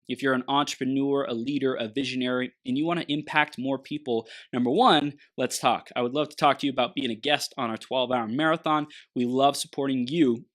If you're an entrepreneur, a leader, a visionary, and you want to impact more people, number one, let's talk. I would love to talk to you about being a guest on our 12-hour marathon. We love supporting you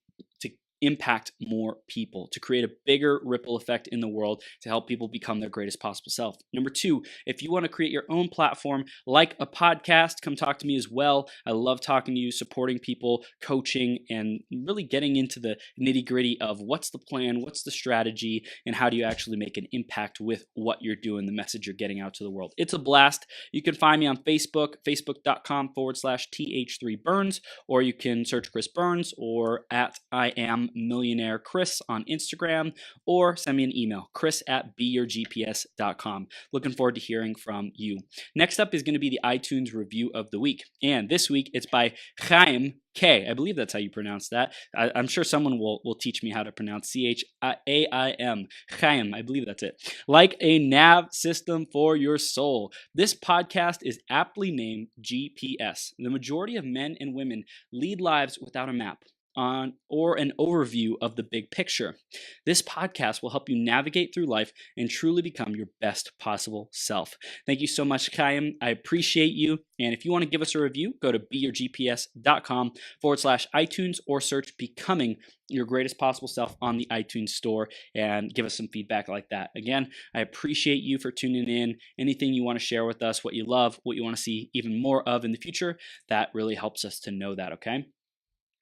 to impact more people, to create a bigger ripple effect in the world, to help people become their greatest possible self. Number two, if you want to create your own platform like a podcast, come talk to me as well. I love talking to you, supporting people, coaching, and really getting into the nitty-gritty of what's the plan, what's the strategy, and how do you actually make an impact with what you're doing, the message you're getting out to the world. It's a blast. You can find me on Facebook, facebook.com/th3burns, or you can search Chris Burns or at I am Millionaire Chris on Instagram, or send me an email, chris@beyourgps.com. Looking forward to hearing from you. Next up is going to be the iTunes review of the week. And this week it's by Chaim K. I believe that's how you pronounce that. I'm sure someone will teach me how to pronounce Chaim. Chaim, I believe that's it. Like a nav system for your soul. This podcast is aptly named GPS. The majority of men and women lead lives without a map or an overview of the big picture. This podcast will help you navigate through life and truly become your best possible self. Thank you so much, Chaim. I appreciate you. And if you want to give us a review, go to beyourgps.com/iTunes or search Becoming Your Greatest Possible Self on the iTunes store and give us some feedback like that. Again, I appreciate you for tuning in. Anything you want to share with us, what you love, what you want to see even more of in the future, that really helps us to know that, okay?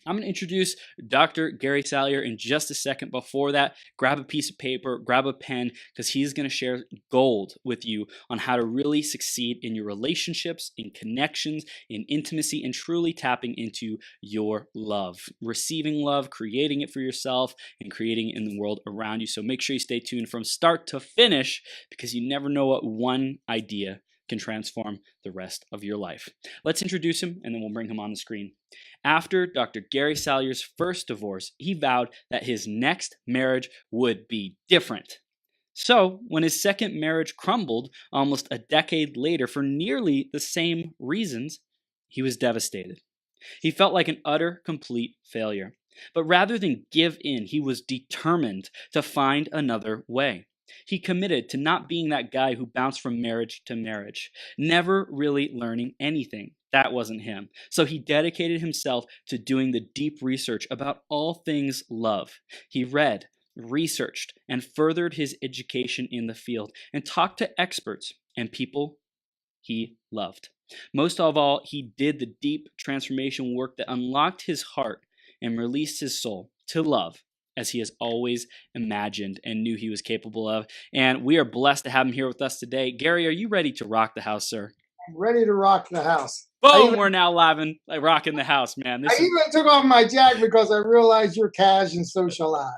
I'm going to introduce Dr. Gary Salyer in just a second. Before that, grab a piece of paper, grab a pen, because he's going to share gold with you on how to really succeed in your relationships, in connections, in intimacy, and truly tapping into your love. Receiving love, creating it for yourself, and creating it in the world around you. So make sure you stay tuned from start to finish, because you never know what one idea can transform the rest of your life. Let's introduce him, and then we'll bring him on the screen. After Dr. Gary Salyer's first divorce, he vowed that his next marriage would be different. So, when his second marriage crumbled almost a decade later for nearly the same reasons, he was devastated. He felt like an utter, complete failure. But rather than give in, he was determined to find another way. He committed to not being that guy who bounced from marriage to marriage, never really learning anything. That wasn't him. So he dedicated himself to doing the deep research about all things love. He read, researched, and furthered his education in the field and talked to experts and people he loved. Most of all, he did the deep transformation work that unlocked his heart and released his soul to love, as he has always imagined and knew he was capable of. And we are blessed to have him here with us today. Gary, are you ready to rock the house, sir? I'm ready to rock the house. Boom, we're now live and rocking the house, man. I even took off my jacket because I realized you're cash and so shall I.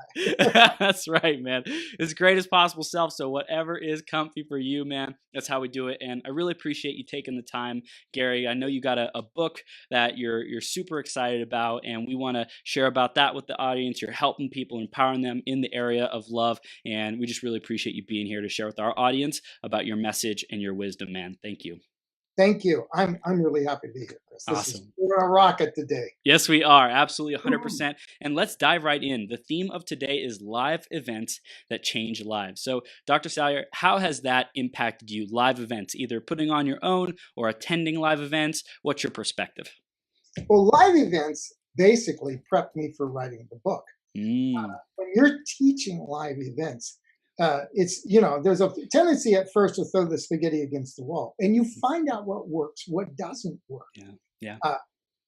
That's right, man. It's greatest possible self. So whatever is comfy for you, man, that's how we do it. And I really appreciate you taking the time, Gary. I know you got a book that you're super excited about, and we want to share about that with the audience. You're helping people, empowering them in the area of love. And we just really appreciate you being here to share with our audience about your message and your wisdom, man. Thank you. Thank you. I'm really happy to be here, Chris. Awesome. We're going to rock it today. Yes, we are. Absolutely 100%. And let's dive right in. The theme of today is live events that change lives. So, Dr. Salyer, how has that impacted you, live events, either putting on your own or attending live events? What's your perspective? Well, live events basically prepped me for writing the book. When you're teaching live events, it's, there's a tendency at first to throw the spaghetti against the wall, and you find out what works, what doesn't work. Yeah.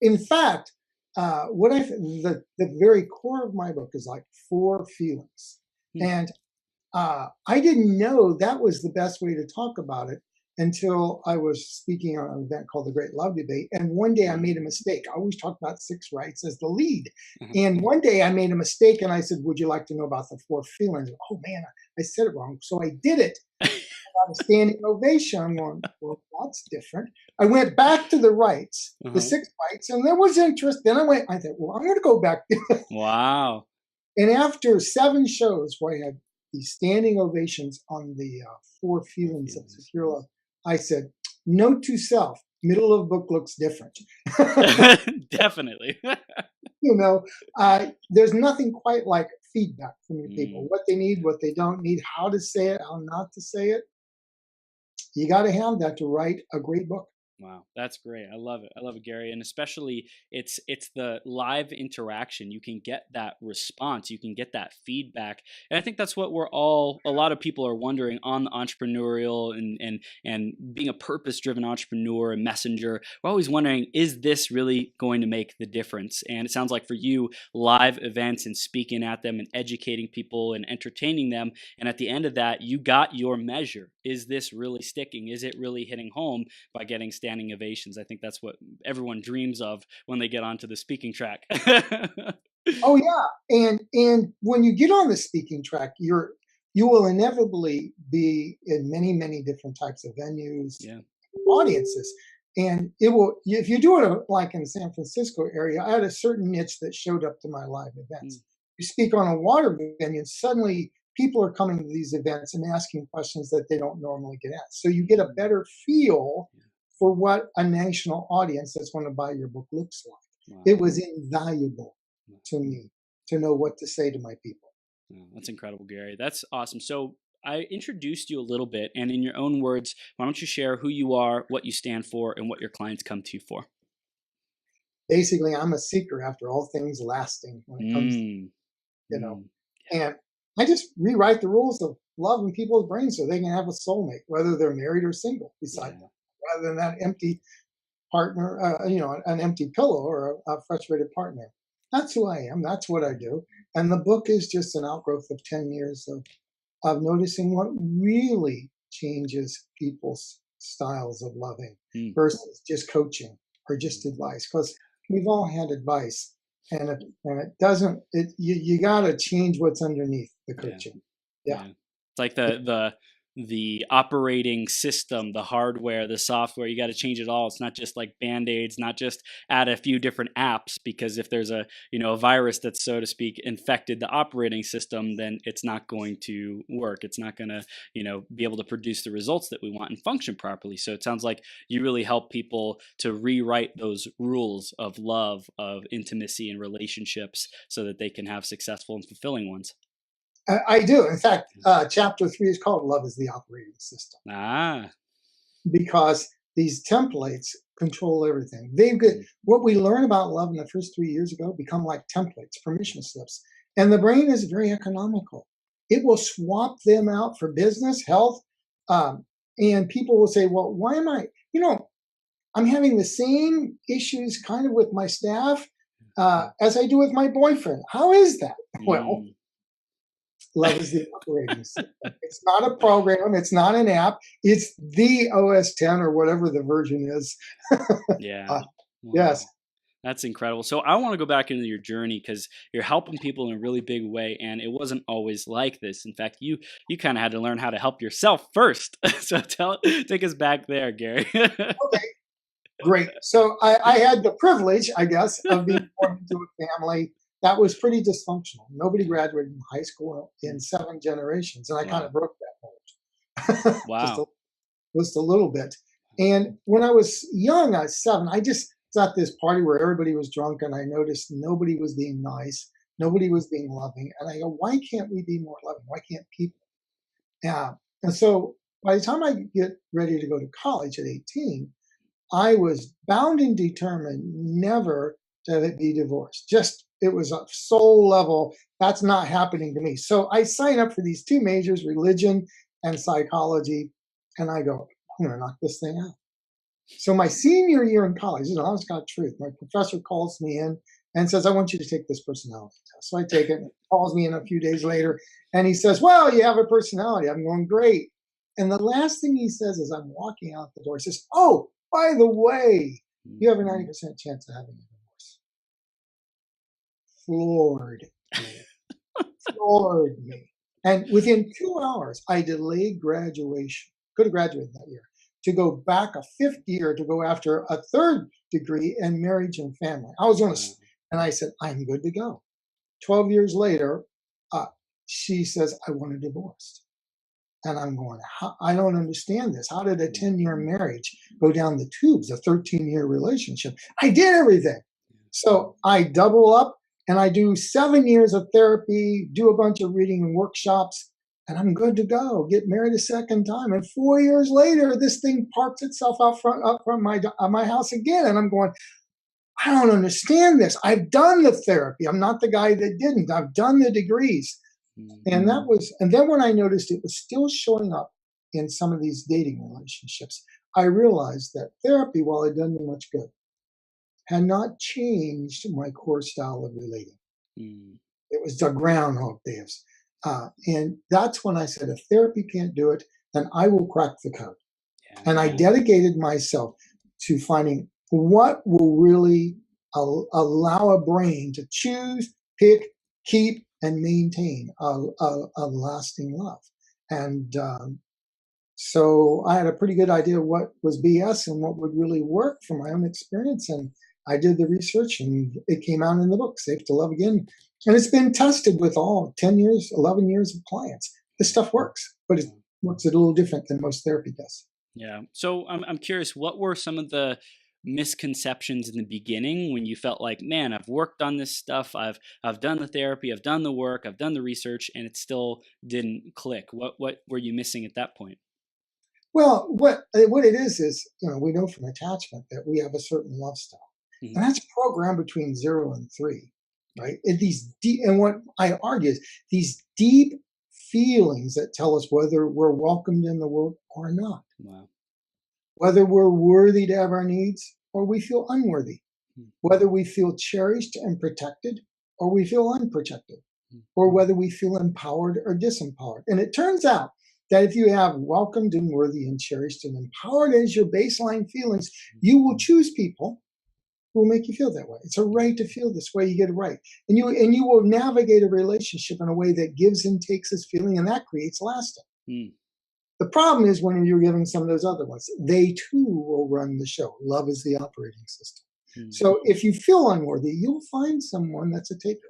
In fact, the very core of my book is like 4 feelings. And I didn't know that was the best way to talk about it until I was speaking on an event called the Great Love Debate. And one day I made a mistake. I always talk about 6 rights as the lead. And one day I made a mistake and I said, would you like to know about the 4 feelings? Oh man, I said it wrong. So I did it. I got a standing ovation. I'm going, well, that's different. I went back to the rights, the 6 rights, and there was interest. Then I thought, well, I'm going to go back. Wow. And after 7 shows where I had these standing ovations on the 4 feelings of secure love, I said, note to self, middle of book looks different. Definitely. There's nothing quite like feedback from your people, Mm. what they need, what they don't need, how to say it, how not to say it. You got to have that to write a great book. Wow, that's great. I love it. I love it, Gary. And especially it's the live interaction. You can get that response. You can get that feedback. And I think that's what a lot of people are wondering on the entrepreneurial and being a purpose-driven entrepreneur and messenger. We're always wondering, is this really going to make the difference? And it sounds like for you, live events and speaking at them and educating people and entertaining them. And at the end of that, you got your measure. Is this really sticking? Is it really hitting home by getting standing ovations? I think that's what everyone dreams of when they get onto the speaking track. Oh yeah, and when you get on the speaking track, you will inevitably be in many different types of venues, Yeah. audiences, and it will. If you do it like in the San Francisco area, I had a certain niche that showed up to my live events. Mm. You speak on a water venue, and suddenly people are coming to these events and asking questions that they don't normally get asked. So you get a better feel for what a national audience that's going to buy your book looks like. Wow. It was invaluable to me to know what to say to my people. Oh, that's incredible, Gary. That's awesome. So I introduced you a little bit, and in your own words, why don't you share who you are, what you stand for, and what your clients come to you for? Basically, I'm a seeker after all things lasting when it comes, Mm. you know, Mm. and I just rewrite the rules of love in people's brains so they can have a soulmate, whether they're married or single beside Yeah. them, rather than that empty partner, an empty pillow or a frustrated partner. That's who I am. That's what I do. And the book is just an outgrowth of 10 years of noticing what really changes people's styles of loving Mm. versus just coaching or just advice. Because we've all had advice, and it doesn't. You got to change what's underneath the Yeah. coaching. Yeah. Yeah. It's like the operating system, the hardware, the software, you got to change it all. It's not just like band-aids, not just add a few different apps, because if there's a virus that's, so to speak, infected the operating system, then it's not going to work. It's not going to, be able to produce the results that we want and function properly. So it sounds like you really help people to rewrite those rules of love, of intimacy and relationships so that they can have successful and fulfilling ones. I do. In fact, chapter 3 is called "Love is the Operating System," Ah. because these templates control everything. They've got what we learn about love in the first 3 years ago become like templates, permission slips. And the brain is very economical. It will swap them out for business, health. And people will say, well, why am I'm having the same issues kind of with my staff as I do with my boyfriend. How is that? Well, Mm. love is the operating system. It's not a program. It's not an app. It's the OS 10 or whatever the version is. Yeah. Yes. Wow. That's incredible. So I want to go back into your journey because you're helping people in a really big way, and it wasn't always like this. In fact, you kind of had to learn how to help yourself first. So take us back there, Gary. Okay. Great. So I had the privilege, I guess, of being born into a family that was pretty dysfunctional. Nobody graduated from high school in 7 generations, and I kind Wow. of broke that mold. Wow. Just a little bit. And when I was young, I was 7, I just was at this party where everybody was drunk, and I noticed nobody was being nice, nobody was being loving. And I go, why can't we be more loving? Why can't people? Yeah. And so by the time I get ready to go to college at 18, I was bound and determined never to be divorced. Just, it was a soul level. That's not happening to me. So I sign up for these 2 majors, religion and psychology. And I go, I'm going to knock this thing out. So my senior year in college, this is an honest God truth, my professor calls me in and says, I want you to take this personality test. So I take it, and calls me in a few days later, and he says, well, you have a personality. I'm going, great. And the last thing he says is, I'm walking out the door, he says, oh, by the way, you have a 90% chance of having a divorce. Floored me. And within 2 hours, I delayed graduation. Could have graduated that year. To go back a 5th year to go after a 3rd degree in marriage and family. I was going to, and I said, I'm good to go. 12 years later, she says, I want a divorce. And I'm going, I don't understand this. How did a 10-year marriage go down the tubes, a 13-year relationship? I did everything. So I double up and I do 7 years of therapy, do a bunch of reading and workshops, and I'm good to go. Get married a second time, and 4 years later, this thing parks itself out front my house again, and I'm going, I don't understand this. I've done the therapy. I'm not the guy that didn't. I've done the degrees, and then when I noticed it was still showing up in some of these dating relationships, I realized that therapy, while it doesn't do much good, had not changed my core style of relating. It was the Groundhog Days. And that's when I said, if therapy can't do it, then I will crack the code. And I dedicated myself to finding what will really allow a brain to choose, pick, keep, and maintain a lasting love. And so I had a pretty good idea of what was BS and what would really work from my own experience. And I did the research, and it came out in the book, Safe to Love Again. And it's been tested with all 10 years, 11 years of clients. This stuff works, but it works a little different than most therapy does. Yeah. So I'm curious, what were some of the misconceptions in the beginning when you felt like, man, I've worked on this stuff, I've done the therapy, I've done the work, I've done the research, and it still didn't click? What were you missing at that point? Well, what it is, we know from attachment that we have a certain love style. And that's programmed between 0 and 3, right? And and what I argue is these deep feelings that tell us whether we're welcomed in the world or not. Wow. Whether we're worthy to have our needs or we feel unworthy. Whether we feel cherished and protected or we feel unprotected. Or whether we feel empowered or disempowered. And it turns out that if you have welcomed and worthy and cherished and empowered as your baseline feelings, you will choose people who will make you feel that way. It's a right to feel this way. You get it right. And you will navigate a relationship in a way that gives and takes this feeling, and that creates lasting. The problem is when you're giving some of those other ones, they too will run the show. Love is the operating system. So if you feel unworthy, you'll find someone that's a taker.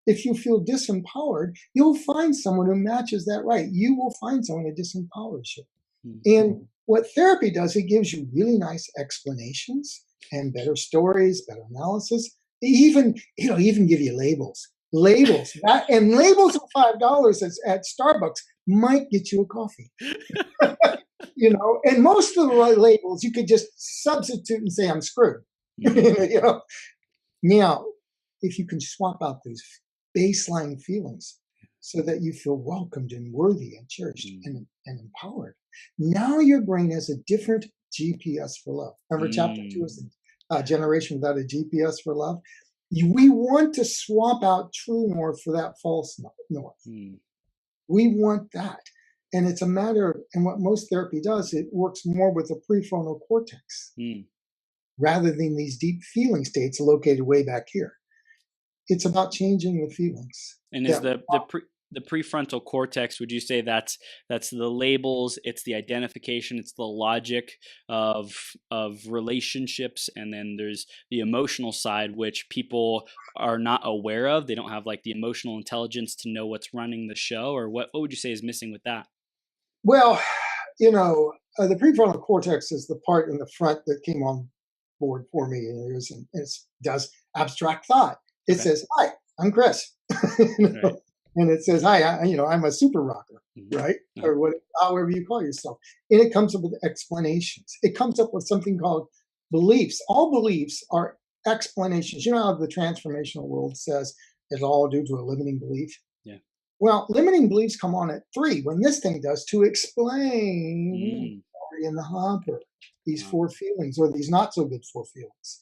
If you feel disempowered, you'll find someone who matches that right. You will find someone who disempowers you. And what therapy does, it gives you really nice explanations and better stories, better analysis. They even give you labels. And labels of $5 at Starbucks might get you a coffee. And most of the labels you could just substitute and say, I'm screwed. Now, if you can swap out those baseline feelings so that you feel welcomed and worthy and cherished and empowered, now your brain has a different GPS for love. Remember chapter 2 is the generation without a GPS for love? We want to swap out true north for that false north. We want that. And it's a matter of, and what most therapy does, it works more with the prefrontal cortex rather than these deep feeling states located way back here. It's about changing the feelings. And is the prefrontal cortex, would you say that's the labels, it's the identification, it's the logic of relationships, and then there's the emotional side, which people are not aware of? They don't have like the emotional intelligence to know what's running the show, or what would you say is missing with that? Well, the prefrontal cortex is the part in the front that came on board for me. It does abstract thought. It says, "Hi, I'm Chris," Right. And it says, "Hi, I'm a super rocker," right? Or however you call yourself. And it comes up with explanations. It comes up with something called beliefs. All beliefs are explanations. You know how the transformational world says it's all due to a limiting belief? Yeah. Well, limiting beliefs come on at 3 when this thing does to explain in the hopper these 4 feelings, or these not so good 4 feelings.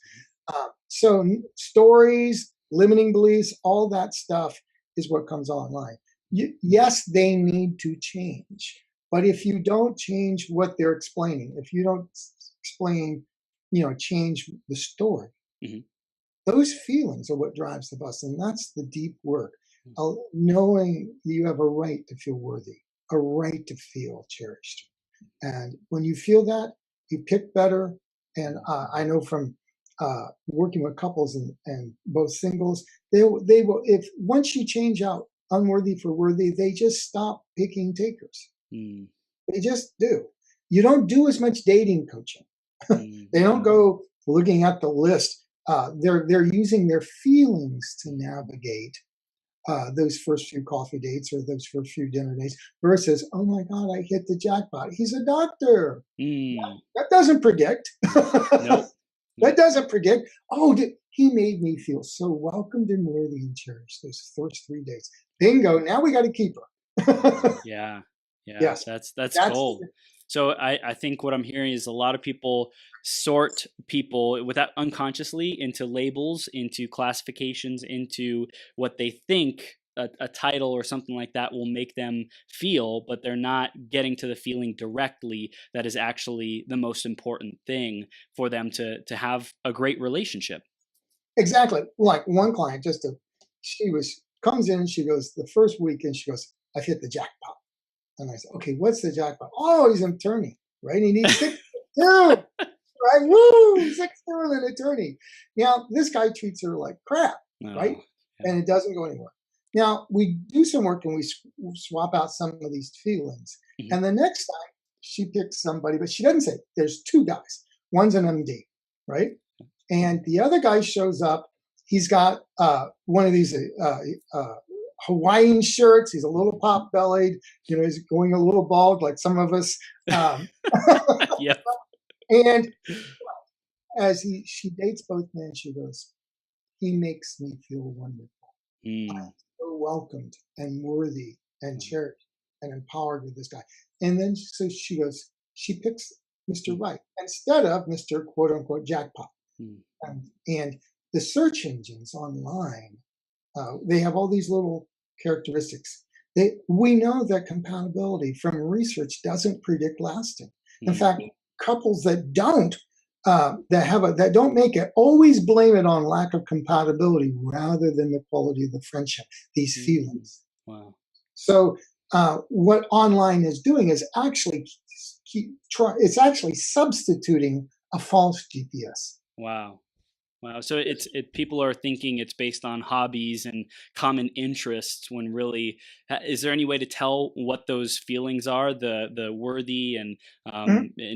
So stories, limiting beliefs, all that stuff is what comes online. Yes, they need to change. But if you don't change what they're explaining, if you don't explain, change the story, those feelings are what drives the bus. And that's the deep work. Knowing you have a right to feel worthy, a right to feel cherished. And when you feel that, you pick better. And I know from working with couples and both singles, they will, if once you change out unworthy for worthy, they just stop picking takers. They just do. You don't do as much dating coaching. They don't go looking at the list they're using their feelings to navigate those first few coffee dates or those first few dinner dates versus, oh my God, I hit the jackpot. He's a doctor. That doesn't predict. Nope. That doesn't predict. Oh, he made me feel so welcomed and worthy and cherished those first 3 days. Bingo. Now we got to keep her. Yeah. Yeah. Yes. That's gold. So I think what I'm hearing is a lot of people sort people without unconsciously into labels, into classifications, into what they think a title or something like that will make them feel, but they're not getting to the feeling directly that is actually the most important thing for them to have a great relationship. Exactly. Like one client, comes in, she goes, the first weekend, she goes, I've hit the jackpot. And I said, okay, what's the jackpot? Oh, he's an attorney, right? He needs 6 right? Woo, 6 an attorney. Now, this guy treats her like crap, right? Yeah. And it doesn't go anywhere. Now, we do some work and we swap out some of these feelings. And the next time she picks somebody, but she doesn't say, there's 2 guys. One's an MD, right? And the other guy shows up. He's got one of these Hawaiian shirts. He's a little pot-bellied. He's going a little bald like some of us. Yep. And as she dates both men, she goes, he makes me feel wonderful. I'm so welcomed and worthy and cherished and empowered with this guy. And then so she goes, she picks Mr. Right instead of Mr. quote unquote jackpot. And the search engines online, they have all these little characteristics. We know that compatibility from research doesn't predict lasting. In fact, couples that don't that don't make it always blame it on lack of compatibility rather than the quality of the friendship, these feelings. Wow. So what online is doing is actually it's actually substituting a false GPS. Wow. So people are thinking it's based on hobbies and common interests when really, is there any way to tell what those feelings are, the worthy and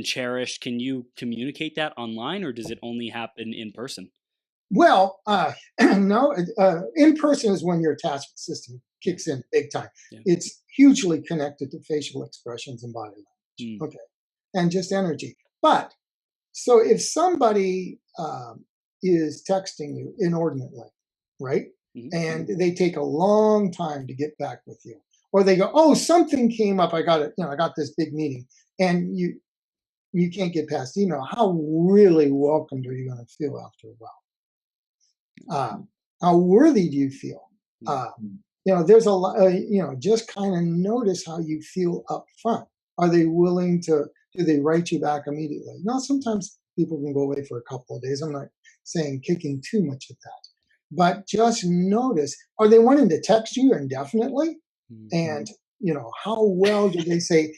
cherished? Can you communicate that online, or does it only happen in person? Well, no, in person is when your attachment system kicks in big time. Yeah. It's hugely connected to facial expressions and body language. Okay. And just energy. But so if somebody is texting you inordinately, right? And they take a long time to get back with you. Or they go, oh, something came up. I got this big meeting. And you can't get past email. How really welcomed are you going to feel after a while? How worthy do you feel? There's a lot, just kind of notice how you feel up front. Are they willing to, do they write you back immediately? Now, sometimes people can go away for a couple of days. I'm not saying kicking too much at that, but just notice, are they wanting to text you indefinitely? And, how well do they say,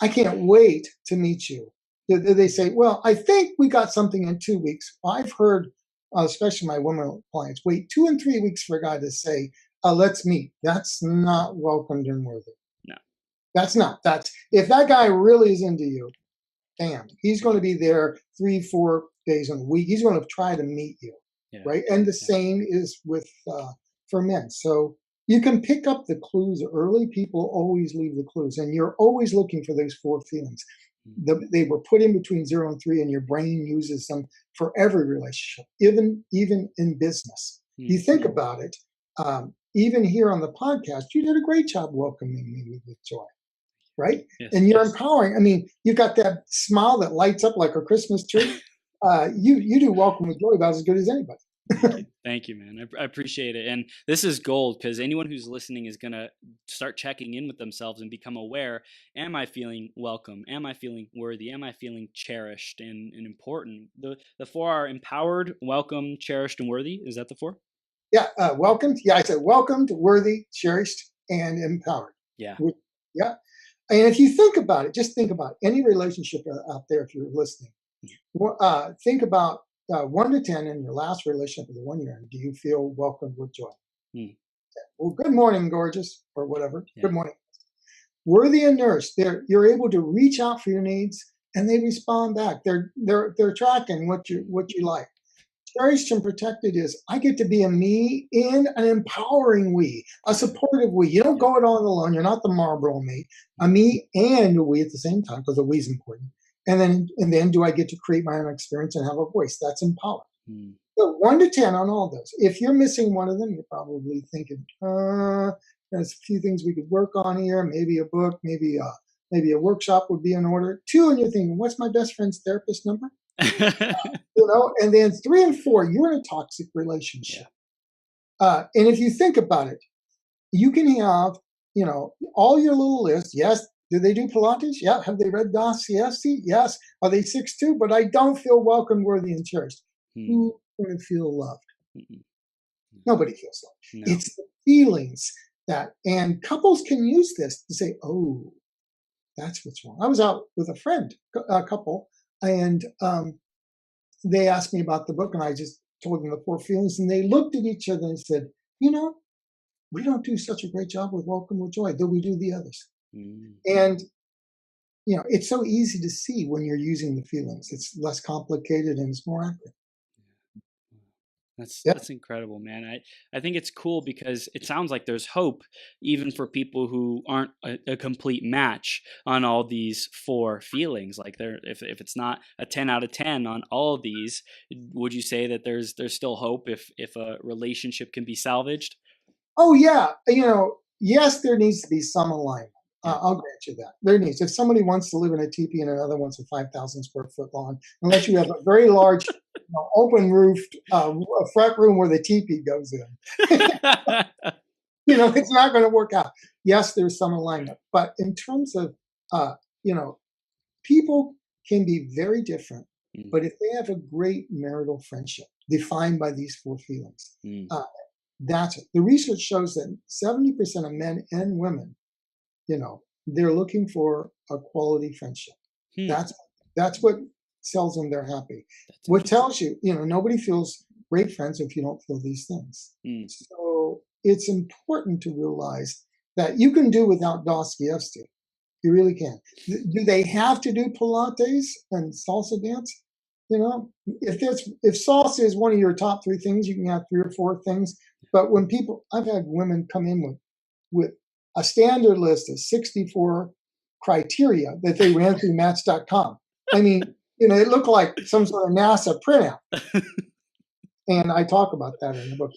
I can't wait to meet you? Do they say, well, I think we got something in 2 weeks? I've heard, especially my women clients, wait 2 and 3 weeks for a guy to say, let's meet. That's not welcomed and worthy. No. That's not. If that guy really is into you, damn, he's going to be there 3-4 days in a week. He's going to try to meet you, right? And the same is with for men. So you can pick up the clues early. People always leave the clues, and you're always looking for those 4 feelings. They were put in between 0 and 3, and your brain uses them for every relationship, even in business. You think about it. Even here on the podcast, you did a great job welcoming me with joy. Right? Yes, and you're empowering. I mean, you've got that smile that lights up like a Christmas tree. You do welcome with joy about as good as anybody. Thank you, man. I appreciate it. And this is gold, because anyone who's listening is going to start checking in with themselves and become aware. Am I feeling welcome? Am I feeling worthy? Am I feeling cherished and important? The 4 are empowered, welcome, cherished, and worthy. Is that the 4? Yeah. Welcomed. Yeah. I said welcomed, worthy, cherished, and empowered. Yeah. Yeah. And if you think about it, just think about any relationship out there, if you're listening, think about 1 to 10 in your last relationship of the 1 year. Do you feel welcomed with joy? Well, good morning, gorgeous, or whatever. Yeah. Good morning. Worthy and nourished. You're able to reach out for your needs, and they respond back. They're tracking what you like. cherished and protected is I get to be a me in an empowering we, a supportive we. You don't Yeah. go it all alone. You're not the Marlboro me, a me and a we at the same time, because the we's important. And then do I get to create my own experience and have a voice? That's empowered. Mm. So 1 to 10 on all those. If you're missing one of them, you're probably thinking, there's a few things we could work on here. Maybe a book, maybe a workshop would be in order. 2, and you're thinking, what's my best friend's therapist number? And then 3 and 4, you're in a toxic relationship. Yeah. And if you think about it, you can have, all your little list. Yes. Do they do Pilates? Yeah. Have they read Dostoevsky? Yes. Are they 6'2"? But I don't feel welcome, worthy, and cherished. Who's going to feel loved? Mm-mm. Nobody feels loved. No. It's the feelings and couples can use this to say, oh, that's what's wrong. I was out with a couple, and they asked me about the book, and I just told them the 4 feelings, and they looked at each other and said, we don't do such a great job with welcome with joy, though we do the others. And, it's so easy to see when you're using the feelings. It's less complicated and it's more accurate. That's incredible, man. I think it's cool because it sounds like there's hope even for people who aren't a complete match on all these 4 feelings. Like if it's not a 10 out of 10 on all of these, would you say that there's still hope if a relationship can be salvaged? Oh yeah, yes, there needs to be some alignment. I'll grant you that. There needs. If somebody wants to live in a teepee and another wants a 5,000 square foot lawn, unless you have a very large, open roofed front room where the teepee goes in, it's not going to work out. Yes, there's some alignment, but in terms of, people can be very different. But if they have a great marital friendship defined by these 4 feelings, that's it. The research shows that 70% of men and women, they're looking for a quality friendship. That's what tells them they're happy. What tells you, nobody feels great friends if you don't feel these things. So it's important to realize that you can do without Dostoevsky. You really can. Do they have to do Pilates and salsa dance? If salsa is one of your top 3 things, you can have 3 or 4 things. But when I've had women come in with a standard list of 64 criteria that they ran through Match.com. I mean, it looked like some sort of NASA printout. And I talk about that in the book.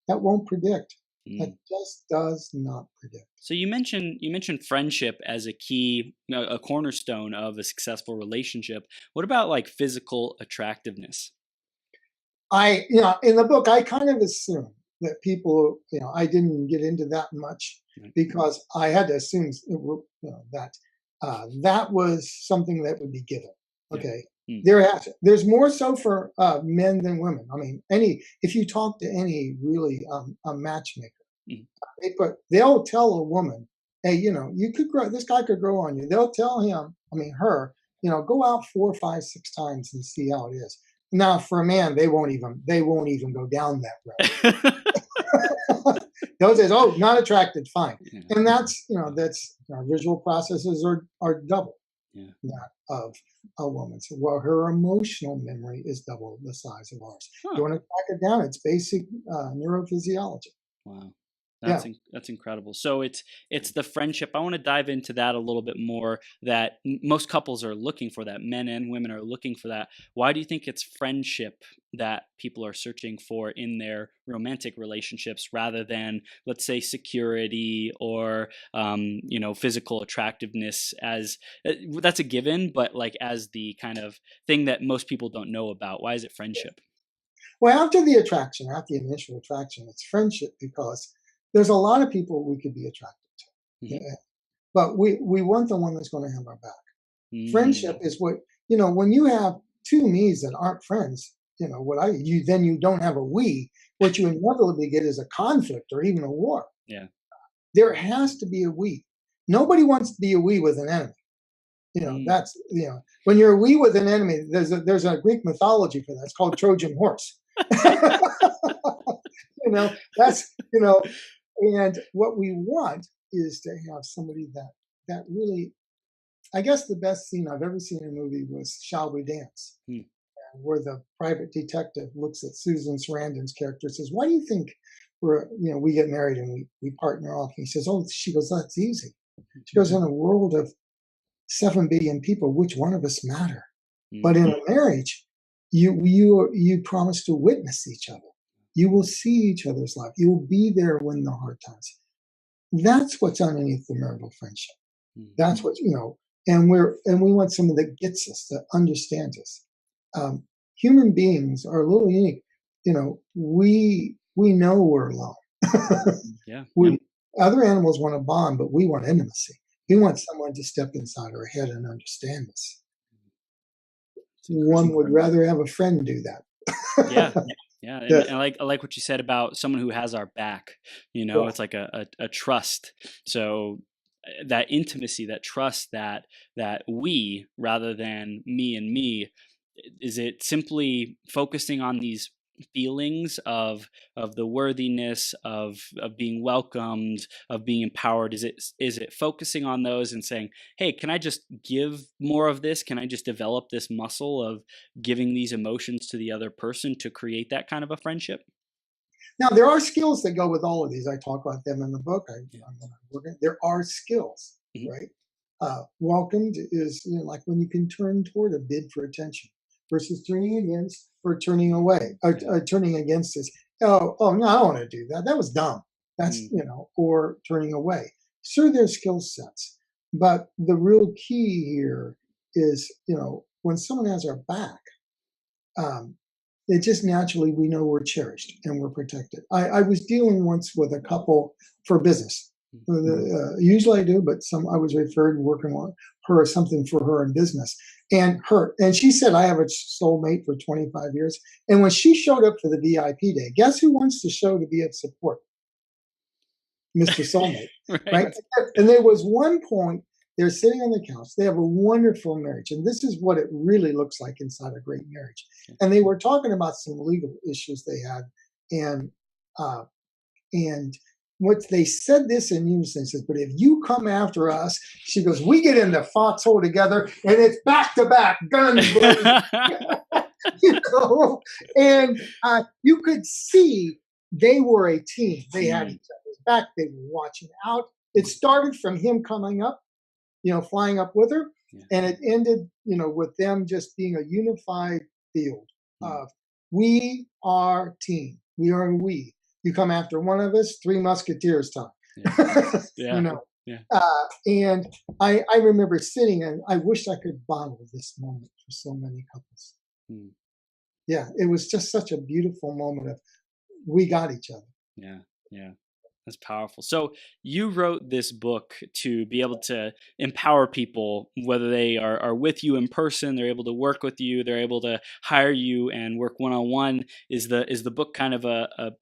That won't predict. That just does not predict. So you mentioned friendship as a key, a cornerstone of a successful relationship. What about like physical attractiveness? In the book, I kind of assume that people, I didn't get into that much because I had to assume that that was something that would be given. Okay. There's more so for men than women. I mean, if you talk to any really a matchmaker, they'll tell a woman, hey, you could grow. This guy could grow on you. They'll tell her, go out 4, 5, 6 times and see how it is. Now, for a man, they won't even go down that road. They'll say, oh, not attracted, fine. And that's our visual processes are double that of a woman's. Well, her emotional memory is double the size of ours. You want to track it down? It's basic neurophysiology. Wow. That's incredible. So it's the friendship. I want to dive into that a little bit more, that most couples are looking for, that men and women are looking for that. Why do you think it's friendship that people are searching for in their romantic relationships rather than, let's say, security or physical attractiveness? As that's a given, but like as the kind of thing that most people don't know about. Why is it friendship? Well, after the initial attraction, it's friendship because there's a lot of people we could be attracted to, but we want the one that's going to have our back. Friendship is what, when you have 2 me's that aren't friends, then you don't have a we. What you inevitably get is a conflict or even a war. Yeah. There has to be a we. Nobody wants to be a we with an enemy. That's, when you're a we with an enemy, there's a Greek mythology for that. It's called Trojan horse. That's, and what we want is to have somebody that really, I guess the best scene I've ever seen in a movie was Shall We Dance? where the private detective looks at Susan Sarandon's character and says, "Why do you think we get married and we partner off?" And he says, "Oh," she goes, "That's easy." She goes, "In a world of 7 billion people, which one of us matter? But in a marriage, you promise to witness each other. You will see each other's life. You will be there when the hard times." That's what's underneath the marital friendship. That's what, and we want someone that gets us, that understands us. Human beings are a little unique. We know we're alone. Yeah. Other animals want to bond, but we want intimacy. We want someone to step inside our head and understand us. One would rather have a friend do that. Yeah. Yeah. And I like what you said about someone who has our back. It's like a trust. So that intimacy, that trust, that we rather than me and me, is it simply focusing on these feelings of the worthiness of being welcomed, of being empowered? Is it focusing on those and saying, hey, can I just give more of this? Can I just develop this muscle of giving these emotions to the other person to create that kind of a friendship? Now, there are skills that go with all of these. I talk about them in the book. There are skills, right? Welcomed is like when you can turn toward a bid for attention versus turning against or turning away. Turning against is, no, I don't want to do that. That was dumb. That's, or turning away. Sure, there's skill sets. But the real key here is, when someone has our back, it just naturally, we know we're cherished and we're protected. I was dealing once with a couple for business. Usually I do, but I was referred working on her, something for her in business. And she said, I have a soulmate for 25 years. And when she showed up for the VIP day, guess who wants to show to be of support? Mr. Soulmate, right? And there was one point, they're sitting on the couch. They have a wonderful marriage. And this is what it really looks like inside a great marriage. And they were talking about some legal issues they had. And what they said this in unison, says, but if you come after us, she goes, we get in the foxhole together and it's back to back, guns. And you could see they were a team. They had each other's back. They were watching out. It started from him coming up, flying up with her. And it ended, with them just being a unified field of we are team. We are we. You come after one of us, Three Musketeers time. And I remember sitting, and I wish I could bottle this moment for so many couples. Yeah, it was just such a beautiful moment of we got each other. Yeah. That's powerful. So you wrote this book to be able to empower people, whether they are with you in person, they're able to work with you, they're able to hire you and work one-on-one. Is the book kind of a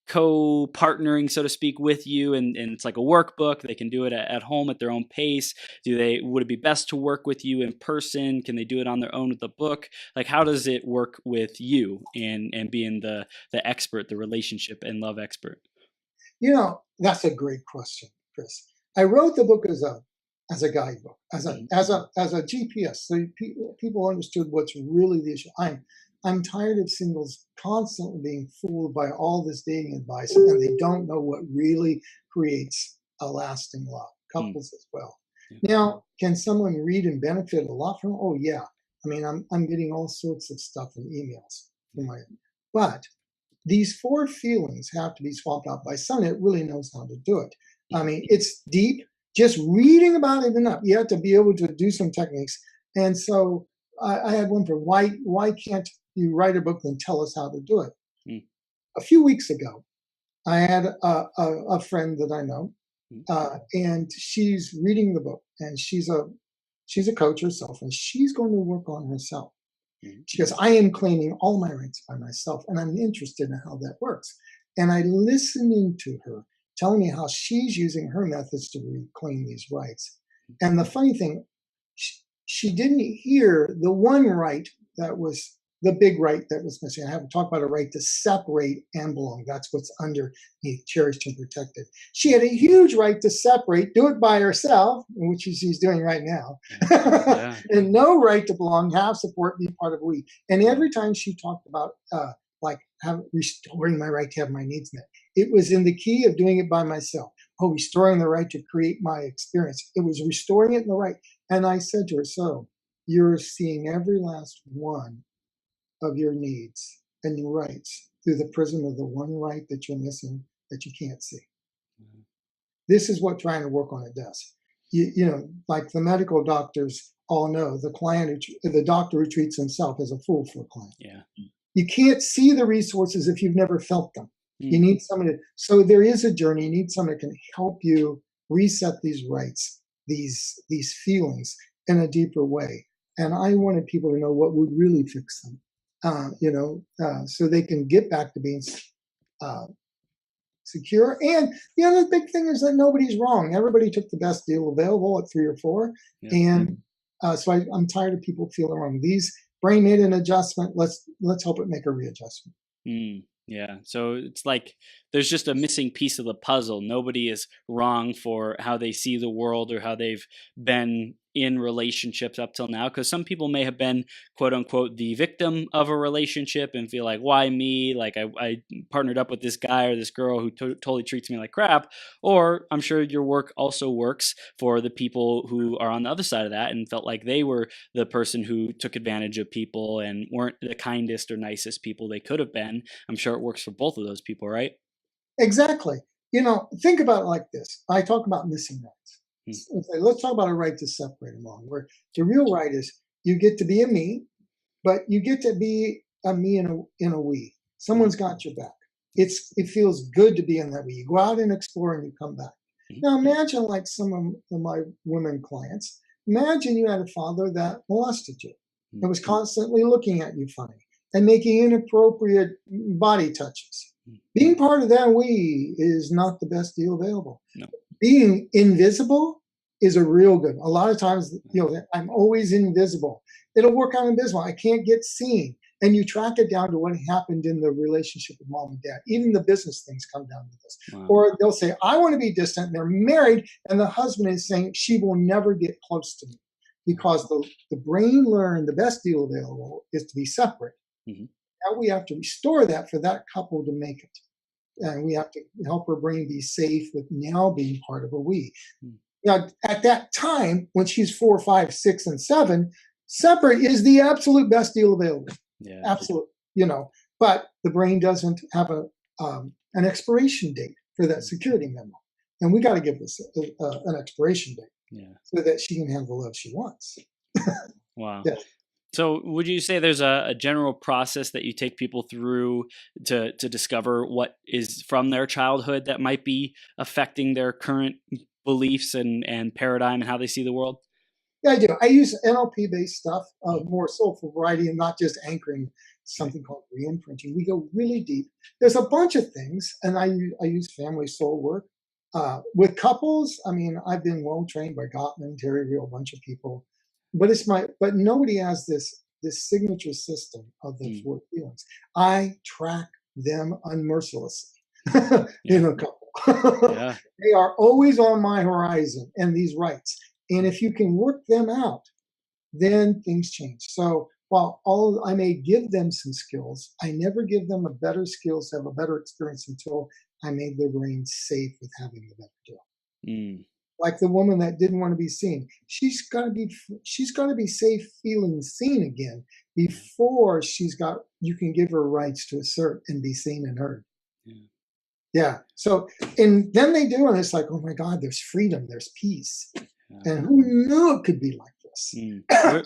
co-partnering, so to speak, with you, and it's like a workbook? They can do it at home at their own pace. Would it be best to work with you in person? Can they do it on their own with the book? Like, how does it work with you and being the expert, the relationship and love expert? That's a great question, Chris. I wrote the book as a guidebook, as a GPS, so people understood what's really the issue. I'm tired of singles constantly being fooled by all this dating advice, and they don't know what really creates a lasting love. Couples as well. Now, can someone read and benefit a lot from it? Oh yeah. I mean, I'm getting all sorts of stuff in emails from but these 4 feelings have to be swapped out by someone that really knows how to do it. I mean, it's deep. Just reading about it enough, you have to be able to do some techniques. And so I had one for why can't you write a book and tell us how to do it? A few weeks ago, I had a friend that I know, and she's reading the book, and she's a coach herself, and she's going to work on herself. She goes, I am claiming all my rights by myself, and I'm interested in how that works. And I listening to her telling me how she's using her methods to reclaim these rights. And the funny thing, she didn't hear the one right that was the big right that was missing. I haven't talked about a right to separate and belong. That's what's underneath cherished and protected. She had a huge right to separate, do it by herself, which she's doing right now, Yeah. and no right to belong, have support, be part of we. And every time she talked about like restoring my right to have my needs met, it was in the key of doing it by myself. Oh, restoring the right to create my experience. It was restoring it in the right. And I said to her, so you're seeing every last one of your needs and your rights through the prism of the one right that you're missing that you can't see. Mm-hmm. This is what trying to work on it does. You know, like the medical doctors all know, the doctor who treats himself is a fool for a client. Yeah. You can't see the resources if you've never felt them. You need someone to, so there is a journey. You need someone that can help you reset these rights, these feelings in a deeper way. And I wanted people to know what would really fix them, so they can get back to being secure. And the other big thing is that nobody's wrong. Everybody took the best deal available at 3 or 4. Yeah. And so I'm tired of people feeling wrong. These brain made an adjustment. Let's help it make a readjustment. Yeah. So it's like there's just a missing piece of the puzzle. Nobody is wrong for how they see the world or how they've been in relationships up till now. Because some people may have been, quote unquote, the victim of a relationship and feel like, why me? Like I partnered up with this guy or this girl who totally treats me like crap. Or I'm sure your work also works for the people who are on the other side of that and felt like they were the person who took advantage of people and weren't the kindest or nicest people they could have been. I'm sure it works for both of those people, right? Exactly. You know, think about it like this. I talk about missing rights. Let's talk about a right to separate and belong, where the real right is you get to be a me, but you get to be a me in a we. Someone's got your back. It feels good to be in that we. You go out and explore and you come back. Now imagine like some of my women clients. Imagine you had a father that molested you and was constantly looking at you funny and making inappropriate body touches. Being part of that we is not the best deal available. No. Being invisible is a real good. A lot of times, I'm always invisible. It'll work out invisible. I can't get seen. And you track it down to what happened in the relationship with mom and dad. Even the business things come down to this. Wow. Or they'll say, I want to be distant. And they're married. And the husband is saying, she will never get close to me. Because the brain learned the best deal available is to be separate. Mm-hmm. Now we have to restore that for that couple to make it. And we have to help her brain be safe with now being part of a we. Now, at that time, when she's 4, 5, 6, and 7, separate is the absolute best deal available. Yeah. Absolute, but the brain doesn't have an expiration date for that security memo. And we got to give this an expiration date so that she can have the love she wants. Wow. Yeah. So would you say there's a general process that you take people through to discover what is from their childhood that might be affecting their current beliefs and paradigm and how they see the world? Yeah, I do. I use NLP-based stuff, more soulful variety, and not just anchoring something called re-imprinting. We go really deep. There's a bunch of things, and I use family soul work. With couples, I mean, I've been well-trained by Gottman, Terry Real, a bunch of people. But nobody has this signature system of the 4 feelings. I track them unmercilessly in a couple. They are always on my horizon and these rights. And if you can work them out, then things change. So while I may give them some skills, I never give them a better skills to have a better experience until I made their brain safe with having the better deal. Like the woman that didn't want to be seen. She's got to be safe feeling seen again before you can give her rights to assert and be seen and heard. Yeah. So, and then they do, and it's like, oh my God, there's freedom, there's peace. And who knew it could be like this?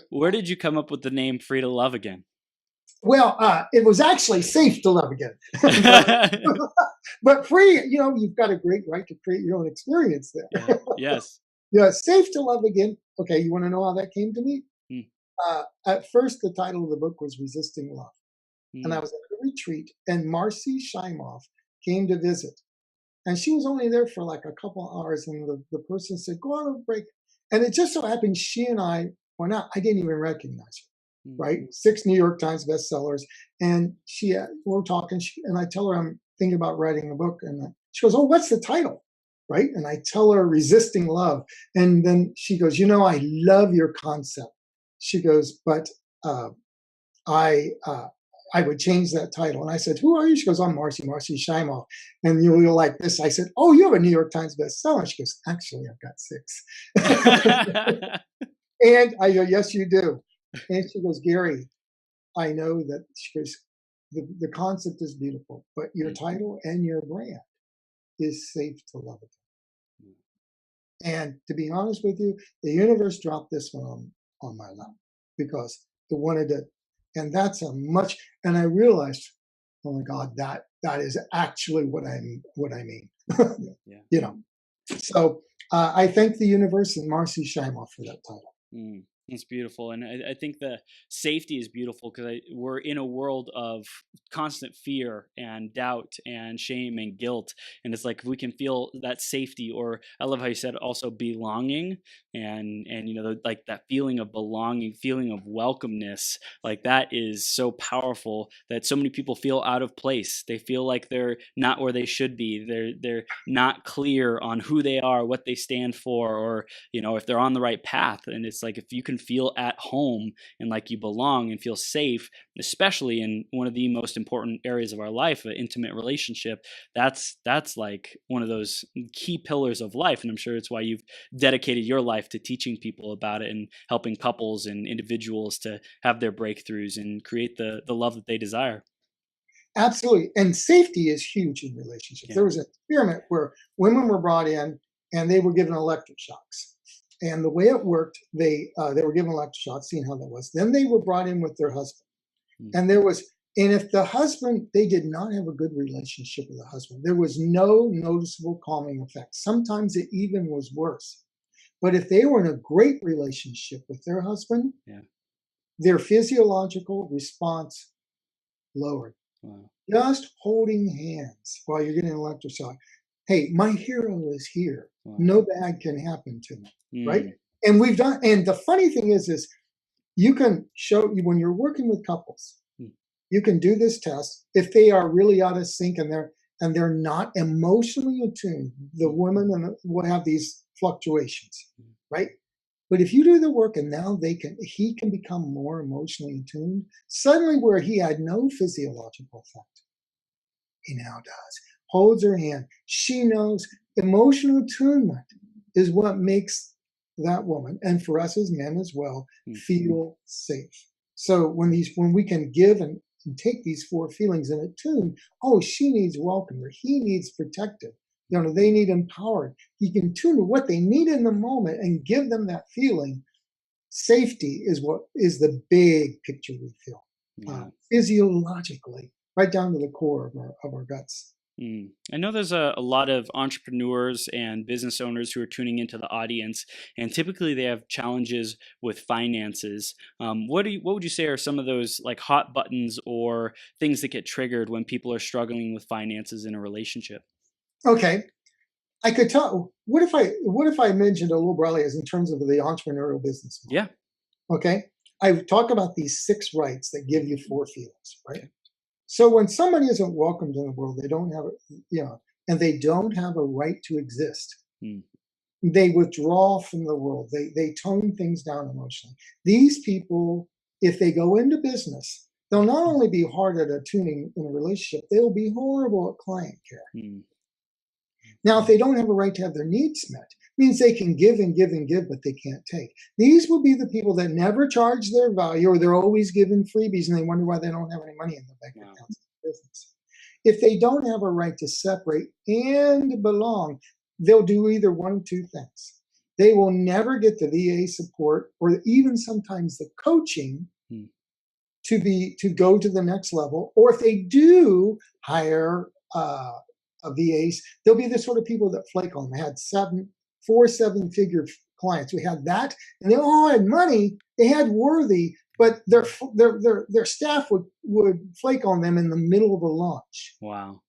Where did you come up with the name Free to Love Again? Well, it was actually safe to love again. But free, you've got a great right to create your own experience there. Yes. Yeah, safe to love again. Okay, you want to know how that came to me? At first, the title of the book was Resisting Love. And I was at a retreat, and Marcy Shimoff came to visit. And she was only there for like a couple hours, and the person said, go on a break. And it just so happened she and I went out. I didn't even recognize her. right? 6 New York Times bestsellers. And we're talking, and I tell her I'm thinking about writing a book. And she goes, "Oh, what's the title?" Right? And I tell her Resisting Love. And then she goes, I love your concept. She goes, but I would change that title. And I said, "Who are you?" She goes, "I'm Marcy Shimoff." And you'll like this. I said, "Oh, you have a New York Times bestseller." She goes, "Actually, I've got 6." And I go, "Yes, you do." And she goes, "Gary, I know that," she goes, the concept is beautiful, but your title and your brand is safe to love it. And to be honest with you, the universe dropped this one on my lap because it wanted to, and that's and I realized, oh my God, that is actually what I mean. Yeah. So I thank the universe and Marcy Shimoff for that title. It's beautiful. And I think the safety is beautiful because we're in a world of constant fear and doubt and shame and guilt. And it's like, if we can feel that safety, or I love how you said also belonging, and like that feeling of belonging, feeling of welcomeness, like that is so powerful that so many people feel out of place. They feel like they're not where they should be. They're not clear on who they are, what they stand for, or if they're on the right path. And it's like, if you can feel at home and like you belong and feel safe, especially in one of the most important areas of our life, an intimate relationship, that's like one of those key pillars of life. And I'm sure it's why you've dedicated your life to teaching people about it and helping couples and individuals to have their breakthroughs and create the love that they desire. Absolutely. And safety is huge in relationships. There was an experiment where women were brought in and they were given electric shocks. And the way it worked, they were given electric shocks, seeing how that was. Then they were brought in with their husband. And if the husband, they did not have a good relationship with the husband, there was no noticeable calming effect. Sometimes it even was worse. But if they were in a great relationship with their husband, their physiological response lowered. Wow. Just holding hands while you're getting an electric shock. Hey, my hero is here. Wow. No bad can happen to me, right? And and the funny thing is you can show, when you're working with couples, you can do this test. If they are really out of sync and they're not emotionally attuned, the women will have these fluctuations, right? But if you do the work and now he can become more emotionally attuned, suddenly where he had no physiological effect, he now does. Holds her hand. She knows emotional attunement is what makes that woman, and for us as men as well, feel safe. So when we can give and take these 4 feelings and attune, oh, she needs welcome, or he needs protected. They need empowered. You can tune to what they need in the moment and give them that feeling. Safety is what is the big picture we feel, physiologically, right down to the core of our guts. I know there's a lot of entrepreneurs and business owners who are tuning into the audience, and typically they have challenges with finances. What would you say are some of those like hot buttons or things that get triggered when people are struggling with finances in a relationship? Okay, I could tell. What if I mentioned a little broadly as in terms of the entrepreneurial business model? Yeah. Okay, I talk about these 6 rights that give you 4 feelings, right? Okay. So when somebody isn't welcomed in the world, they don't have and they don't have a right to exist. They withdraw from the world. They tone things down emotionally. These people, if they go into business, they'll not only be hard at attuning in a relationship, they'll be horrible at client care. Now, if they don't have a right to have their needs met, means they can give and give and give, but they can't take. These will be the people that never charge their value, or they're always given freebies and they wonder why they don't have any money in their bank accounts in business. If they don't have a right to separate and belong, they'll do either one of 2 things. They will never get the VA support or even sometimes the coaching to go to the next level. Or if they do hire VAs, they'll be the sort of people that flake on them. I had 4 7-figure clients. We had that, and they all had money. They had worthy, but their staff would flake on them in the middle of a launch. Wow.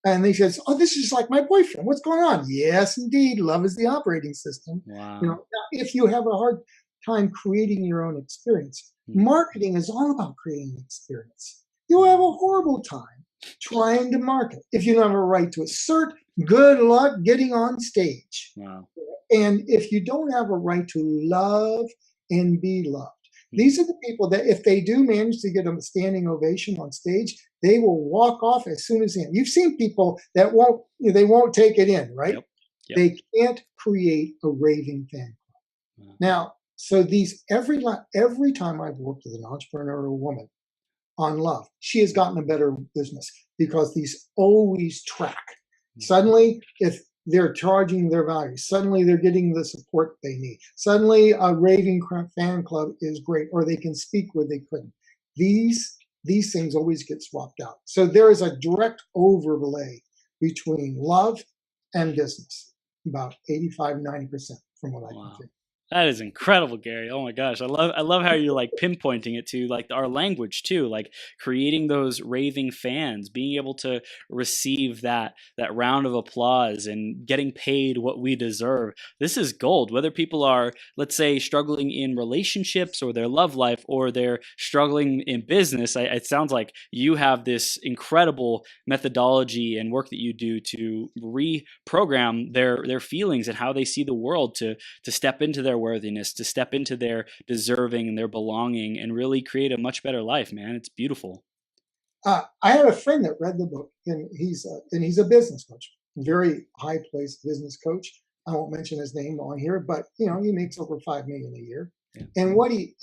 And they said, "Oh, this is like my boyfriend. What's going on?" Yes, indeed. Love is the operating system. Wow. If you have a hard time creating your own experience, Mm. Marketing is all about creating an experience. You'll have a horrible time trying to market if you don't have a right to assert. Good luck getting on stage. Wow. And if you don't have a right to love and be loved, these are the people that if they do manage to get a standing ovation on stage, they will walk off as soon as in. You've seen people that won't take it in, right? Yep. Yep. They can't create a raving fan club. Wow. Now, so these every time I've worked with an entrepreneurial woman on love, she has gotten a better business because these always track. Suddenly, if they're charging their value, suddenly they're getting the support they need. Suddenly, a raving fan club is great, or they can speak where they couldn't. These things always get swapped out. So there is a direct overlay between love and business, about 85-90% from what I can think. That is incredible, Gary. Oh my gosh. I love how you're like pinpointing it to like our language too, like creating those raving fans, being able to receive that round of applause and getting paid what we deserve. This is gold. Whether people are, let's say, struggling in relationships or their love life, or they're struggling in business, it sounds like you have this incredible methodology and work that you do to reprogram their feelings and how they see the world to step into their worthiness, to step into their deserving and their belonging, and really create a much better life, man. It's beautiful. I had a friend that read the book, and he's a business coach, very high placed business coach. I won't mention his name on here, but he makes over $5 million a year. Yeah. And when he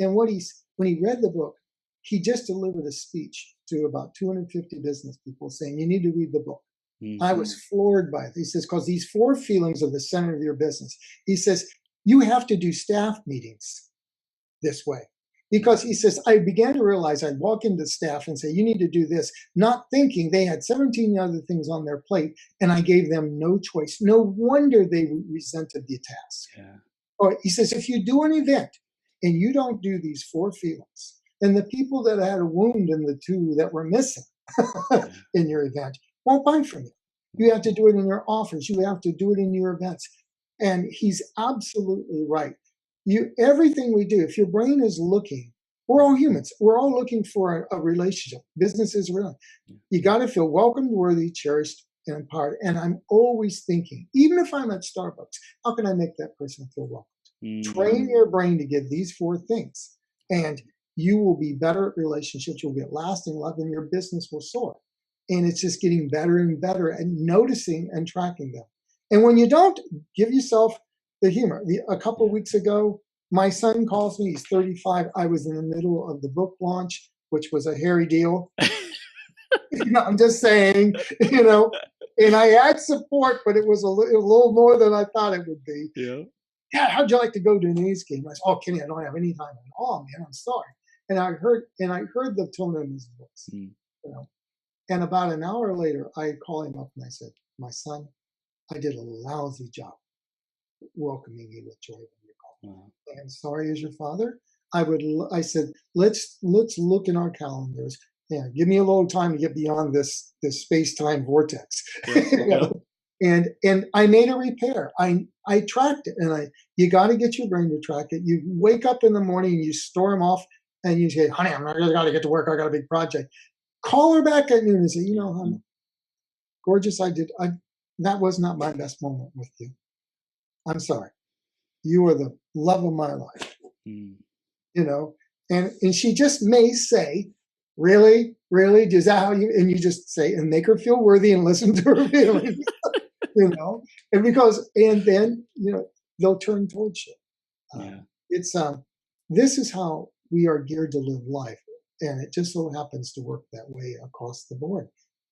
read the book, he just delivered a speech to about 250 business people saying, "You need to read the book." Mm-hmm. I was floored by it. He says, because these 4 feelings are the center of your business. He says, you have to do staff meetings this way. Because he says, I began to realize I'd walk into staff and say, you need to do this, not thinking they had 17 other things on their plate, and I gave them no choice. No wonder they resented the task. Yeah. Or he says, if you do an event and you don't do these 4 feelings, then the people that had a wound in the 2 that were missing in your event won't buy from you. You have to do it in your offers. You have to do it in your events. And he's absolutely right. Everything we do, if your brain is looking, we're all humans. We're all looking for a relationship. Business is real. You got to feel welcomed, worthy, cherished, and empowered. And I'm always thinking, even if I'm at Starbucks, how can I make that person feel welcomed? Mm-hmm. Train your brain to get these 4 things, and you will be better at relationships. You'll get lasting love, and your business will soar. And it's just getting better and better at noticing and tracking them. And when you don't, give yourself the humor. A couple of weeks ago, my son calls me. He's 35. I was in the middle of the book launch, which was a hairy deal. I'm just saying, and I had support, but it was a little more than I thought it would be. Yeah, how'd you like to go to an A's game? I said, oh, Kenny, I don't have any time at all, man. I'm sorry. And I heard the tone in his voice, And about an hour later, I called him up and I said, my son, I did a lousy job welcoming you with joy when you called. And sorry as your father, I said, let's look in our calendars. Yeah, give me a little time to get beyond this space-time vortex. And I made a repair. I tracked it, and you got to get your brain to track it. You wake up in the morning and you storm off, and you say, honey, I got to get to work. I got a big project. Call her back at noon and say, honey, gorgeous, that was not my best moment with you. I'm sorry. You are the love of my life. And she just may say, really? Is that how you, and you just say, and make her feel worthy and listen to her feelings, and then, they'll turn towards you. This is how we are geared to live life. And it just so happens to work that way across the board.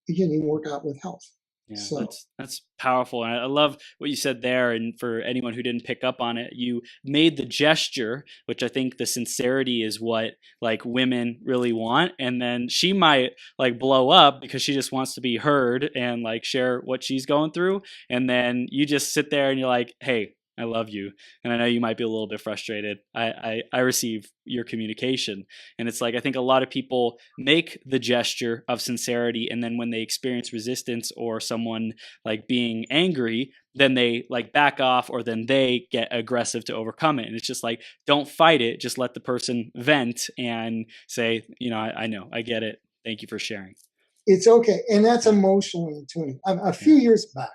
Again, you work out with health. Yeah, so that's powerful. And I love what you said there. And for anyone who didn't pick up on it, you made the gesture, which I think the sincerity is what like women really want. And then she might like blow up because she just wants to be heard and like share what she's going through. And then you just sit there and you're like, hey, I love you. And I know you might be a little bit frustrated. I receive your communication. And it's like, I think a lot of people make the gesture of sincerity. And then when they experience resistance or someone like being angry, then they like back off, or then they get aggressive to overcome it. And it's just like, don't fight it. Just let the person vent and say, I know, I get it. Thank you for sharing. It's okay. And that's emotionally tuning. A few years back,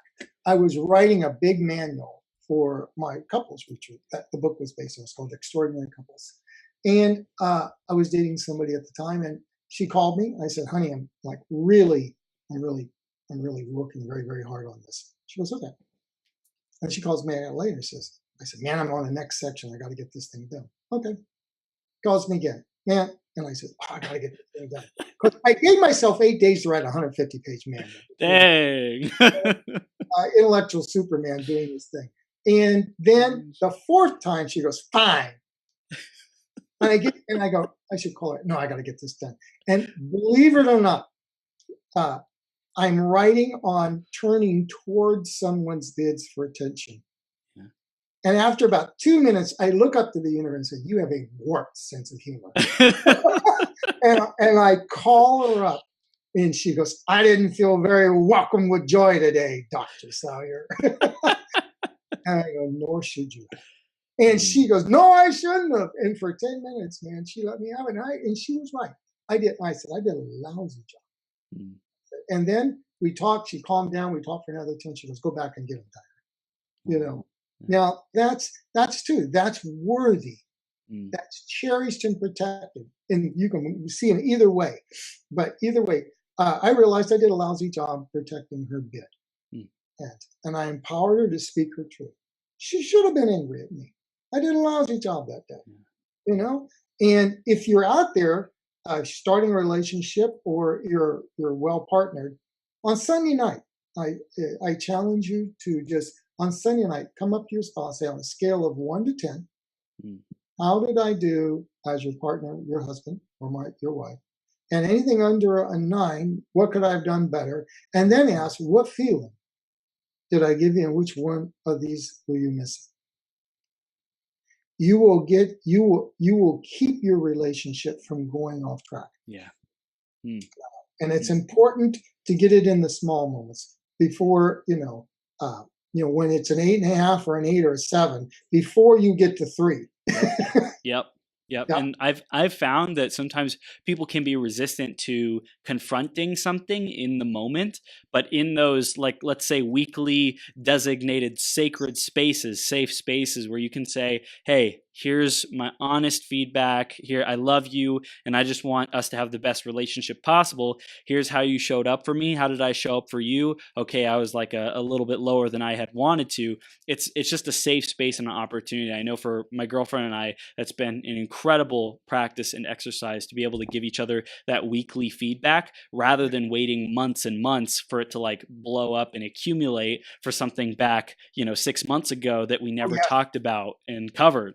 I was writing a big manual for my couples retreat that the book was based on. It's called Extraordinary Couples. And I was dating somebody at the time, and she called me. I said, honey, I'm really working very, very hard on this. She goes, okay. And she calls me later and says, I said, man, I'm on the next section. I got to get this thing done. Okay. Calls me again. Man. And I said, I got to get this thing done. Because I gave myself 8 days to write a 150-page manual. Dang. Intellectual Superman doing this thing. And then the fourth time she goes, fine. And I go, I should call her. No, I got to get this done. And believe it or not, I'm writing on turning towards someone's bids for attention. Yeah. And after about 2 minutes, I look up to the universe and say, you have a warped sense of humor. and I call her up, and she goes, I didn't feel very welcome with joy today, Dr. Salyer. And I go, nor should you. And she goes, no, I shouldn't have. And for 10 minutes, man, she let me have it. And she was right. I said, I did a lousy job. Mm. And then we talked, she calmed down, we talked for another 10, she goes, go back and get them tired. Now that's true. That's worthy. Mm. That's cherished and protected. And you can see them either way. But either way, I realized I did a lousy job protecting her bid. Mm. And I empowered her to speak her truth. She should have been angry at me. I did a lousy job that day. And if you're out there starting a relationship, or you're well partnered, on Sunday night, I challenge you to just on Sunday night come up to your spouse, say on a scale of 1 to 10, how did I do as your partner, your husband, or your wife? And anything under a 9, what could I have done better? And then ask, what feeling did I give you, and which one of these were you missing? You will keep your relationship from going off track. Yeah. And it's important to get it in the small moments before, when it's an 8.5 or an 8 or a 7, before you get to 3. Yep. And I've found that sometimes people can be resistant to confronting something in the moment, but in those, like, let's say weekly designated sacred spaces, safe spaces where you can say, hey, here's my honest feedback. Here, I love you, and I just want us to have the best relationship possible. Here's how you showed up for me. How did I show up for you? Okay, I was like a little bit lower than I had wanted to. It's just a safe space and an opportunity. I know for my girlfriend and I, that's been an incredible practice and exercise to be able to give each other that weekly feedback rather than waiting months and months for it to like blow up and accumulate for something back, 6 months ago that we never talked about and covered.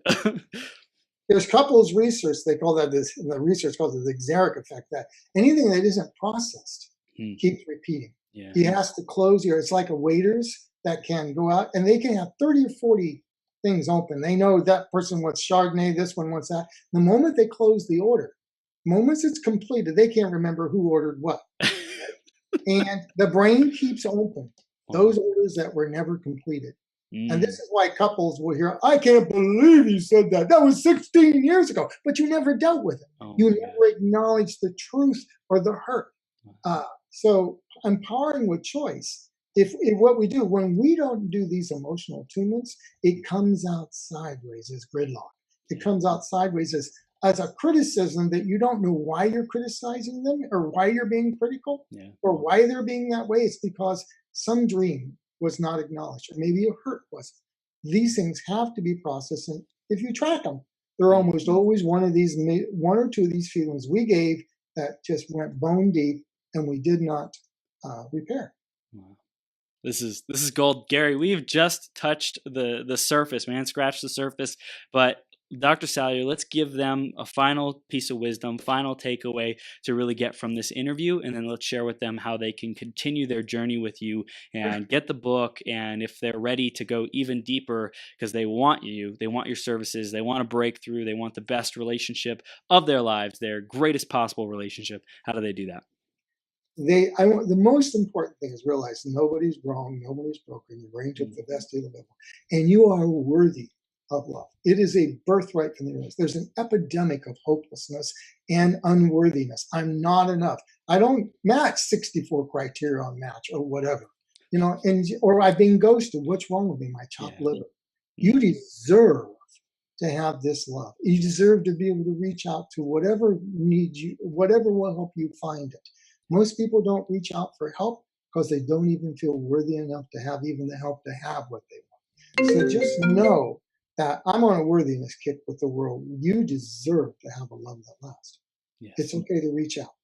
There's couples research, they call that the research calls it the xeric effect, that anything that isn't processed keeps repeating. Yeah. He has to close it's like a waiters that can go out and they can have 30 or 40 things open. They know that person wants Chardonnay, this one wants that. The moment they close the order, moments it's completed, they can't remember who ordered what. And the brain keeps open those orders that were never completed. And this is why couples will hear, I can't believe you said that. That was 16 years ago. But you never dealt with it. You never acknowledged the truth or the hurt. So empowering with choice. If what we do, when we don't do these emotional attunements, it comes out sideways as gridlock. It comes out sideways as a criticism that you don't know why you're criticizing them or why you're being critical or why they're being that way. It's because some dream was not acknowledged, or maybe a hurt wasn't. These things have to be processed, and if you track them, they're almost always one or two of these feelings we gave that just went bone deep, and we did not repair. Wow. This is gold, Gary. We've just touched the surface, man. Scratched the surface, but Dr. Salyer, let's give them a final piece of wisdom, final takeaway to really get from this interview, and then let's share with them how they can continue their journey with you and get the book, and if they're ready to go even deeper because they want you, they want your services, they want a breakthrough, they want the best relationship of their lives, their greatest possible relationship. How do they do that? the most important thing is realize nobody's wrong, nobody's broken. Your brain took the best available, and you are worthy of love. It is a birthright from the universe. There's an epidemic of hopelessness and unworthiness. I'm not enough. I don't match 64 criteria on Match or whatever, or I've been ghosted. What's wrong with me? My chopped liver. You deserve to have this love. You deserve to be able to reach out to whatever needs you, whatever will help you find it. Most people don't reach out for help because they don't even feel worthy enough to have even the help to have what they want. So just know that I'm on a worthiness kick with the world. You deserve to have a love that lasts. Yes. It's okay to reach out.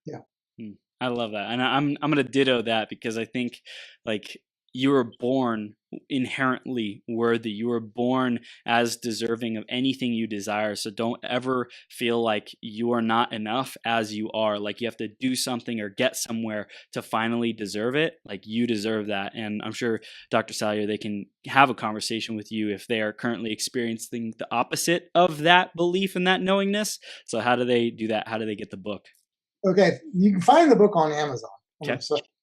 Yeah. I love that. And I'm going to ditto that, because I think like you were born inherently worthy. You were born as deserving of anything you desire. So don't ever feel like you are not enough as you are. Like you have to do something or get somewhere to finally deserve it. Like you deserve that. And I'm sure Dr. Salyer, they can have a conversation with you if they are currently experiencing the opposite of that belief and that knowingness. So how do they do that? How do they get the book? Okay. You can find the book on Amazon. Okay.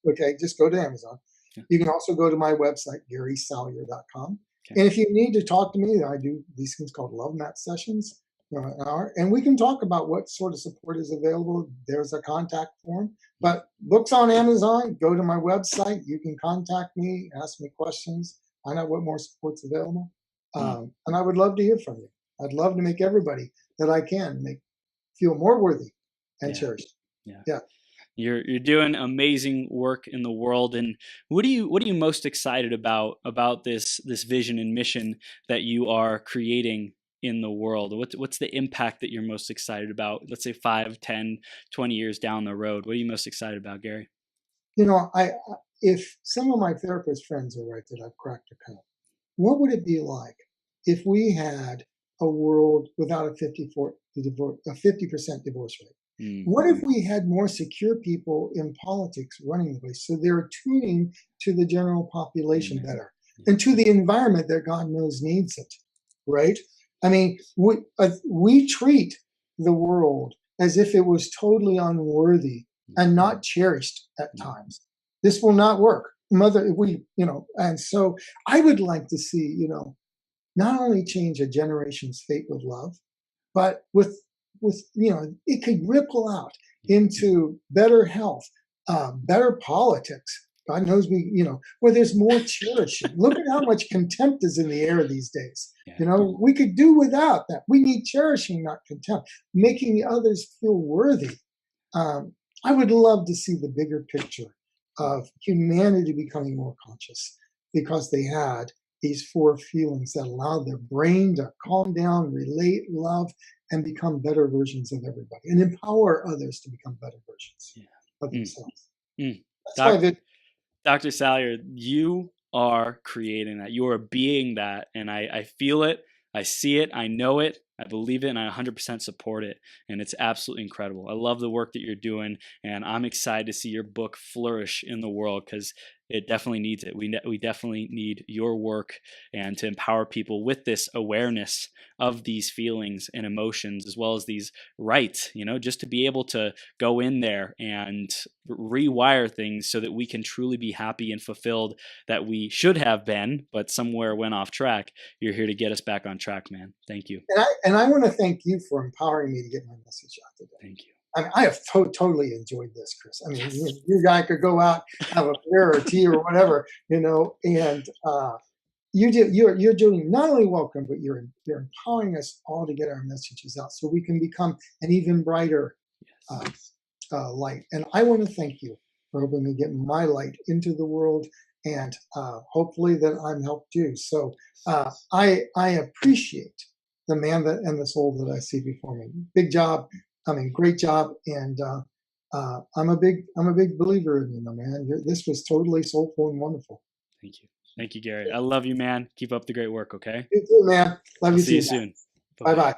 Okay. Just go to Amazon. Yeah. You can also go to my website, GarySalyer.com. Okay. And if you need to talk to me, I do these things called love match sessions, an hour, and we can talk about what sort of support is available. There's a contact form, but books on Amazon, go to my website. You can contact me, ask me questions, find out what more support's available. And I would love to hear from you. I'd love to make everybody that I can feel more worthy and cherished. Yeah. You're doing amazing work in the world, and what are you most excited about this vision and mission that you are creating in the world? What's the impact that you're most excited about? Let's say 5, 10, 20 years down the road. What are you most excited about, Gary? If some of my therapist friends are right that I've cracked a code, what would it be like if we had a world without a 50% divorce rate? What if we had more secure people in politics running the place, so they're tuning to the general population better and to the environment that God knows needs it, right? I mean, we treat the world as if it was totally unworthy and not cherished at times. This will not work. And so I would like to see, not only change a generation's fate with love, but with it could ripple out into better health, better politics. God knows where there's more cherishing. Look at how much contempt is in the air these days. We could do without that. We need cherishing, not contempt, making the others feel worthy. I would love to see the bigger picture of humanity becoming more conscious because they had these 4 feelings that allowed their brain to calm down, relate, love, and become better versions of everybody, and empower others to become better versions of themselves. That's Dr. Salyer, you are creating that. You are being that, and I feel it. I see it. I know it. I believe it, and I 100% support it, and it's absolutely incredible. I love the work that you're doing, and I'm excited to see your book flourish in the world because it definitely needs it. We definitely need your work and to empower people with this awareness of these feelings and emotions as well as these rights, just to be able to go in there and rewire things so that we can truly be happy and fulfilled that we should have been, but somewhere went off track. You're here to get us back on track, man. Thank you. And I want to thank you for empowering me to get my message out today. Thank you. I have totally enjoyed this, Chris. I mean, you guys could go out, have a beer or tea or whatever, and you're doing not only welcome, but you're empowering us all to get our messages out so we can become an even brighter light. And I want to thank you for helping me get my light into the world, and hopefully that I'm helped you. So I appreciate the man and the soul that I see before me. Big job. Great job, and I'm a big believer in you, man. This was totally soulful and wonderful. Thank you, Gary. I love you, man. Keep up the great work. Okay. You too, man. Love you too. See you soon. Bye bye.